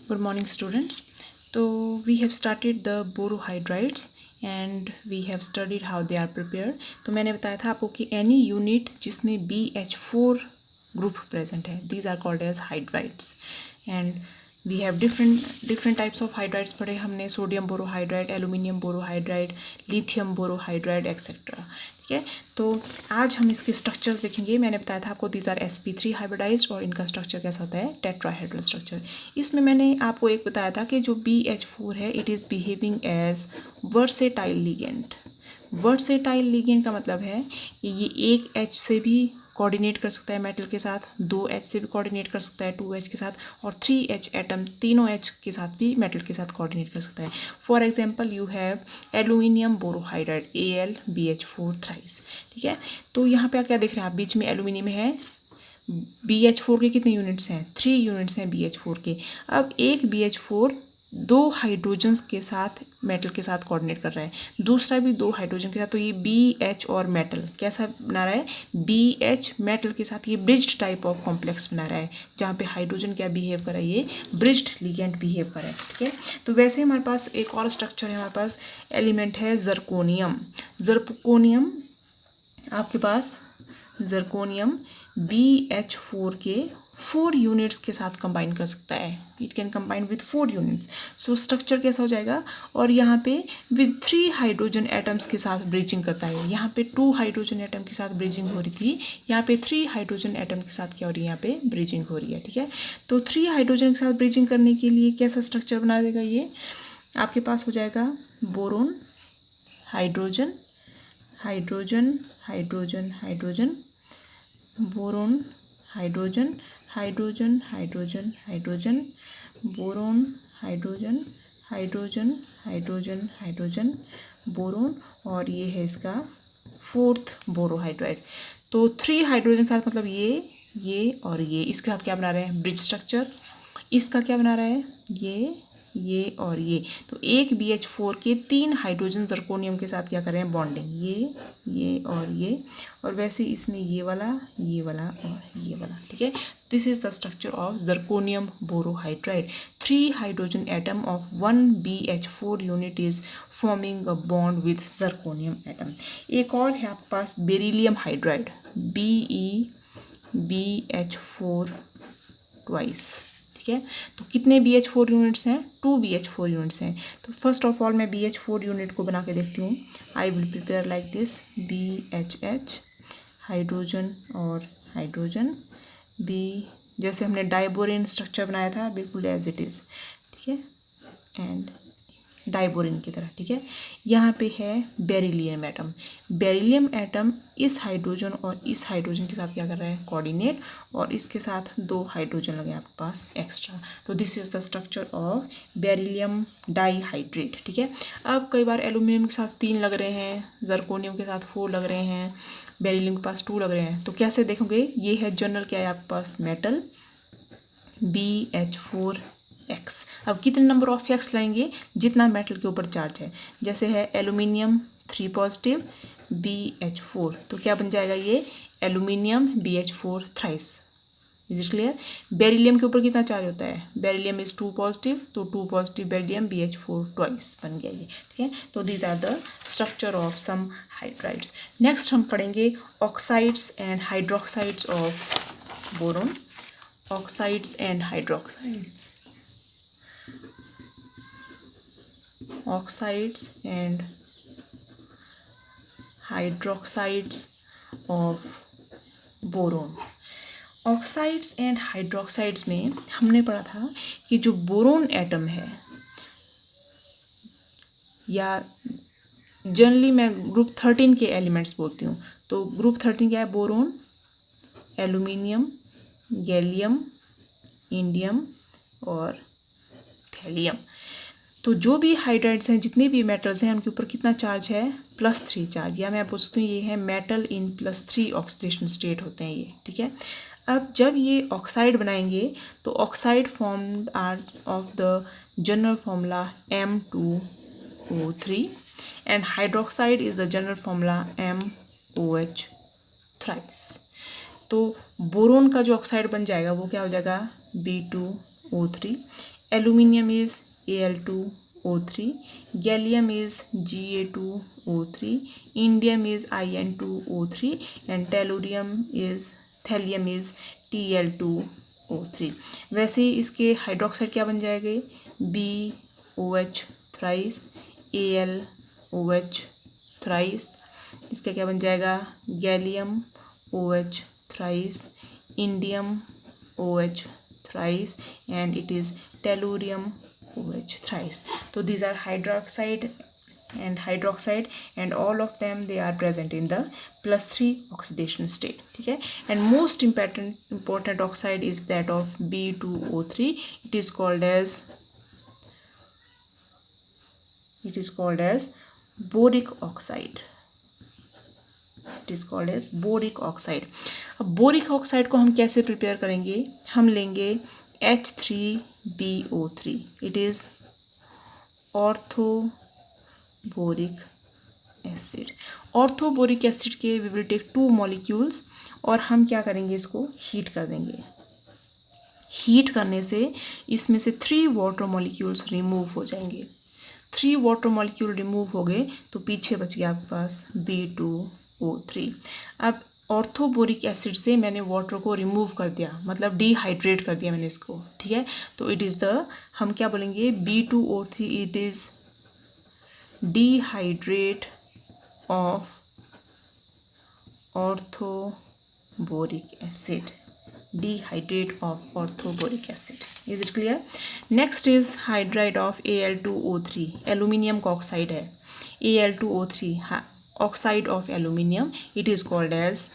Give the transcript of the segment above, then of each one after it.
Good morning, students. So we have started the borohydrides and we have studied how they are prepared. तो मैंने बताया था आपको कि any unit जिसमें BH4 group present है, these are called as hydrides. And we have different types of hydrides पढ़े हमने, sodium borohydride, aluminium borohydride, lithium borohydride etcetera. ठीक है, तो आज हम इसके स्ट्रक्चर्स देखेंगे. मैंने बताया था आपको दीज आर sp3 हाइब्रिडाइज्ड और इनका स्ट्रक्चर कैसा होता है, टेट्राहेड्रल स्ट्रक्चर. इसमें मैंने आपको एक बताया था कि जो BH4 है it is behaving as versatile ligand. Versatile ligand का मतलब है कि ये एक H से भी कोऑर्डिनेट कर सकता है मेटल के साथ, 2H से भी कोऑर्डिनेट कर सकता है 2H के साथ, और 3H एटम तीनों H के साथ भी मेटल के साथ कोऑर्डिनेट कर सकता है. For example you have aluminium borohydride AlBH4 thrice. ठीक है, तो यहाँ पे क्या देख रहे हैं आप, बीच में एल्यूमिनियम है. BH4 के कितने यूनिट्स हैं, 3 यूनिट्स हैं BH4 के. अब एक BH4 दो हाइड्रोजन्स के साथ मेटल के साथ कोऑर्डिनेट कर रहा है, दूसरा भी 2 हाइड्रोजन के साथ. तो ये BH और मेटल कैसा बना रहा है, BH मेटल के साथ ये ब्रिज्ड टाइप ऑफ कॉम्प्लेक्स बना रहा है, जहाँ पे हाइड्रोजन क्या बिहेव कर रहा है, ये ब्रिज्ड लिगेंड बिहेव कर रहा है. ठीक है, तो वैसे हमारे पास एक और स्ट्रक्चर है, हमारे पास एलिमेंट है जर्कोनियम. जर्कोनियम आपके पास जर्कोनियम BH4 के 4 यूनिट्स के साथ कंबाइन कर सकता है. It can combine with 4 units. So structure कैसा हो जाएगा, और यहाँ पे विथ 3 हाइड्रोजन एटम्स के साथ ब्रिजिंग करता है. यहाँ पे 2 हाइड्रोजन एटम के साथ ब्रिजिंग हो रही थी, यहाँ पे 3 हाइड्रोजन एटम के साथ क्या हो रही है, यहाँ पे ब्रिजिंग हो रही है. ठीक है, तो 3 हाइड्रोजन के साथ ब्रिजिंग करने के लिए कैसा स्ट्रक्चर बना देगा, ये आपके पास हो जाएगा boron hydrogen hydrogen hydrogen hydrogen, boron hydrogen hydrogen hydrogen hydrogen, boron hydrogen hydrogen hydrogen hydrogen, boron, और ये है इसका 4th बोरोहाइड्राइड. तो 3 हाइड्रोजन के साथ मतलब ये और ये, इसके साथ क्या बना रहे हैं, ब्रिज स्ट्रक्चर. इसका क्या बना रहा है, ये और ये. तो एक BH4 के 3 हाइड्रोजन जर्कोनियम के साथ क्या कर रहे हैं, बॉन्डिंग, ये और ये, और वैसे इसमें ये वाला और ये वाला. ठीक है, this is the structure of zirconium borohydride. 3 hydrogen atom of 1 BH4 unit is forming a bond with zirconium atom. एक और है आपके पास बेरिलियम हाइड्राइड, BeBH4 ट्वाइस. ठीक है, तो कितने BH4 यूनिट्स हैं, 2 BH4 यूनिट्स हैं. तो फर्स्ट ऑफ ऑल मैं BH4 यूनिट को बना के देखती हूँ. I will prepare like this, BHH hydrogen और हाइड्रोजन, B जैसे हमने डाइबोरिन स्ट्रक्चर बनाया था बिल्कुल एज इट इज़. ठीक है, एंड डाइबोरिन की तरह. ठीक है, यहाँ पे है बेरिलियम एटम. बेरिलियम एटम इस हाइड्रोजन और इस हाइड्रोजन के साथ क्या कर रहा है, कोऑर्डिनेट, और इसके साथ 2 हाइड्रोजन लगे आपके पास एक्स्ट्रा. तो this is the structure of beryllium dihydrate. ठीक है, अब कई बार एल्यूमिनियम के साथ 3 लग रहे हैं, जर्कोनियम के साथ 4 लग रहे हैं, बेरिलियम के पास 2 लग रहे हैं. तो कैसे देखोगे, ये है जनरल क्या है आपके पास, मेटल BH4X. अब कितने नंबर ऑफ एक्स लाएंगे, जितना मेटल के ऊपर चार्ज है. जैसे है एल्यूमिनियम 3 पॉजिटिव BH4, तो क्या बन जाएगा, ये aluminium BH4 thrice. Is it clear. Beryllium के ऊपर कितना चार्ज होता है, बेरिलियम इज 2 पॉजिटिव, तो 2 पॉजिटिव बेरिलियम BH4 ट्वाइस बन गया ये. ठीक है, तो these are the structure of some hydrides. Next हम पढ़ेंगे oxides and hydroxides of boron. Oxides and hydroxides, oxides and hydroxides of boron. Oxides and hydroxides में हमने पढ़ा था कि जो बोरोन एटम है, या जनरली मैं ग्रुप 13 के एलिमेंट्स बोलती हूँ. तो ग्रुप 13 क्या है, बोरोन, एल्यूमिनियम, गैलियम, इंडियम और थैलियम. तो जो भी हाइड्राइड्स हैं, जितने भी मेटल्स हैं, उनके ऊपर कितना चार्ज है, +3 चार्ज, या मैं पूछ सकती हूँ ये है मेटल इन +3 ऑक्सीडेशन स्टेट होते हैं ये. ठीक है, अब जब ये ऑक्साइड बनाएंगे तो oxide formed are of the general formula M2O3 and hydroxide is the general formula MOH thrice. तो बोरोन का जो ऑक्साइड बन जाएगा वो क्या हो जाएगा, B2O3. Aluminium is Al2O3, gallium is Ga2O3, indium is In2O3 and tellurium is Tl2O3। वैसे ही इसके हाइड्रोक्साइड क्या बन जाएंगे, BOH थ्राइस, AlOH थ्राइस, इसका क्या बन जाएगा, gallium OH thrice, indium OH thrice, and it is tellurium OH thrice. So these are hydroxide and all of them they are present in the +3 oxidation state. ठीक है, and most important oxide is that of B2O3. It is called as boric oxide. It is called as boric oxide. अब boric oxide को हम कैसे prepare करेंगे, हम लेंगे H3BO3, it is orthoboric acid. Orthoboric acid के वी विल टेक 2 मॉलिक्यूल्स और हम क्या करेंगे, इसको हीट कर देंगे। हीट करने से इसमें से 3 वाटर मॉलिक्यूल्स रिमूव हो जाएंगे। 3 वाटर मॉलिक्यूल रिमूव हो गए तो पीछे बच गया आपके पास B2O3। अब ऑर्थोबोरिक एसिड से मैंने वाटर को रिमूव कर दिया, मतलब डिहाइड्रेट कर दिया मैंने इसको। ठीक है, तो इट इज़ द, हम क्या बोलेंगे, B2O3 it is dehydrate of orthoboric acid, dehydrate of orthoboric acid. Is it clear? Next is hydride of Al2O3, aluminium का ऑक्साइड है, Al2O3 oxide of aluminium, it is called as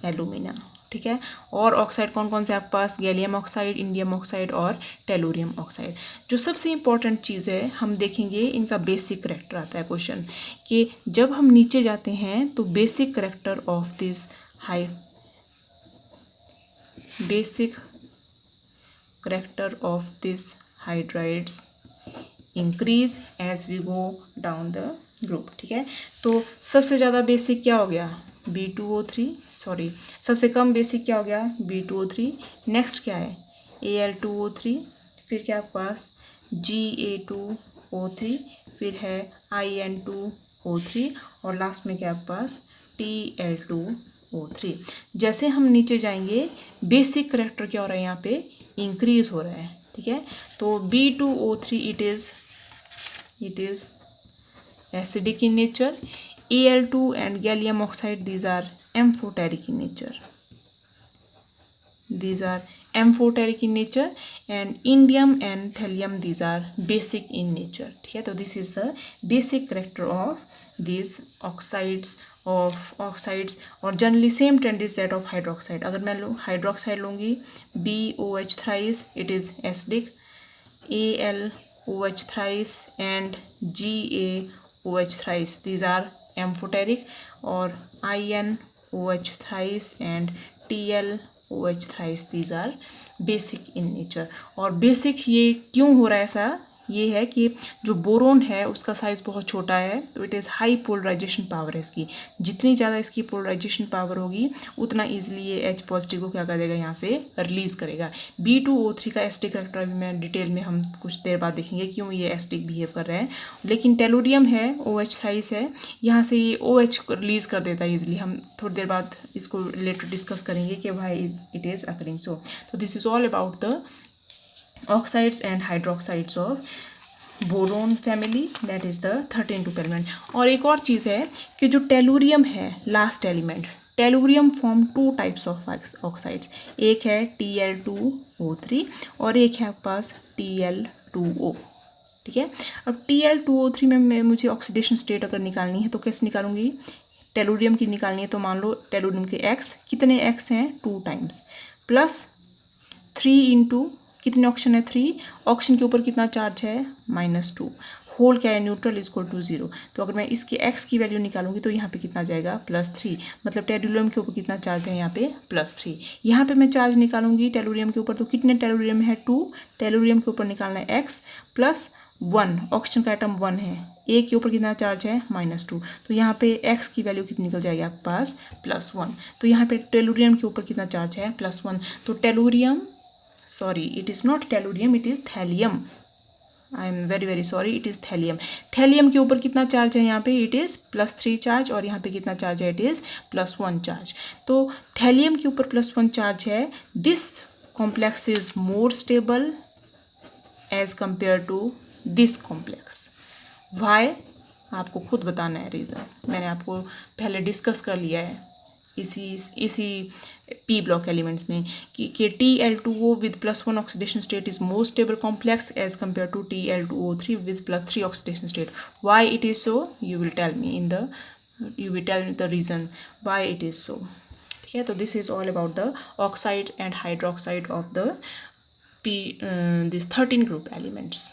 alumina. ठीक है, और oxide कौन कौन से आपके पास, गैलियम ऑक्साइड, इंडियम ऑक्साइड और टेलुरियम ऑक्साइड। जो सबसे इम्पॉर्टेंट चीज़ है, हम देखेंगे इनका बेसिक करैक्टर आता है क्वेश्चन कि जब हम नीचे जाते हैं तो basic character of this basic character of this hydrides increase as we go down the group। ठीक है, तो सबसे ज़्यादा बेसिक क्या हो गया, B2O3, सॉरी सबसे कम बेसिक क्या हो गया, B2O3। नेक्स्ट क्या है, Al2O3, फिर क्या आपके पास Ga2O3, फिर है In2O3 और लास्ट में क्या आपके पास Tl2O3। जैसे हम नीचे जाएंगे बेसिक करैक्टर क्या हो रहा है, यहाँ पे इंक्रीज हो रहा है। ठीक है, तो B2O3 it is acidic in nature, Al2 and gallium oxide these are amphoteric in nature, and indium and thallium these are basic in nature. ठीक है, तो this is the basic character of these oxides और generally same trend is that of hydroxide. अगर मैं hydroxide लूँगी BOH thrice, it is acidic, AlOH thrice and GaOH thrice these are amphoteric, और InOH thrice and TlOH thrice these are basic in nature. और basic ये क्यों हो रहा है ऐसा, ये है कि जो बोरोन है उसका साइज़ बहुत छोटा है, तो it is high polarization power है इसकी। जितनी ज़्यादा इसकी पोलराइजेशन पावर होगी उतना ईजिली ये H पॉजिटिव को क्या कर देगा, यहाँ से रिलीज़ करेगा। B2O3 का एसिडिक करैक्टर भी मैं डिटेल में हम कुछ देर बाद देखेंगे क्यों ये एसिडिक बिहेव कर रहा है। लेकिन टेलुरियम है, OH थ्राइस है, यहाँ से ये OH रिलीज़ कर देता है ईजिली। हम थोड़ी देर बाद इसको रिलेटेड डिस्कस करेंगे कि वाई इट इज़ अकरिंग सो। तो this is all about the oxides and hydroxides of boron family, that is the 13 element. और एक और चीज़ है कि जो टेलुरियम है last element, tellurium form 2 types of oxides, एक है Tl2O3 और एक है आपके पास Tl2O। ठीक है, अब Tl2O3 में मुझे ऑक्सीडेशन स्टेट अगर निकालनी है तो कैसे निकालूंगी, टेलुरियम की निकालनी है तो मान लो टेलुरियम के एक्स, कितने एक्स हैं, 2 टाइम्स, प्लस 3 इंटू कितने ऑक्सीजन है, 3, ऑक्सीजन के ऊपर कितना चार्ज है, -2, होल क्या है, न्यूट्रल इक्वल टू 0। तो अगर मैं इसके एक्स की वैल्यू निकालूंगी तो यहाँ पे कितना जाएगा, +3, मतलब टेलुरियम के ऊपर कितना चार्ज है, यहाँ पे +3। यहाँ पे मैं चार्ज निकालूंगी टेलुरियम के ऊपर, तो कितने टेलुरियम है, 2, टेलुरियम के ऊपर निकालना है x प्लस 1, ऑक्सीजन का आइटम 1 है, ए के ऊपर कितना चार्ज है, -2, तो यहाँ पे x की वैल्यू कितनी निकल जाएगी आपके पास, +1। तो यहाँ पे टेलुरियम के ऊपर कितना चार्ज है, +1, तो tellurium sorry, it is not tellurium, it is thallium. I am very very sorry, it is thallium. Thallium के ऊपर कितना चार्ज है यहाँ पे, इट इज़ +3 चार्ज, और यहाँ पे कितना चार्ज है, इट इज़ +1 चार्ज। तो थैलियम के ऊपर +1 चार्ज है। This complex is more stable as compare to this complex. Why, आपको खुद बताना है रीज़न। मैंने आपको पहले डिस्कस कर लिया है इसी पी ब्लॉक एलिमेंट्स में कि Tl2O with +1 oxidation state is more stable complex as compare to Tl2O3 with +3 oxidation state. Why it is so, you will tell me in the, you will tell the reason why it is so. ठीक है, तो this is all about the oxide and hydroxide of the this 13 group elements.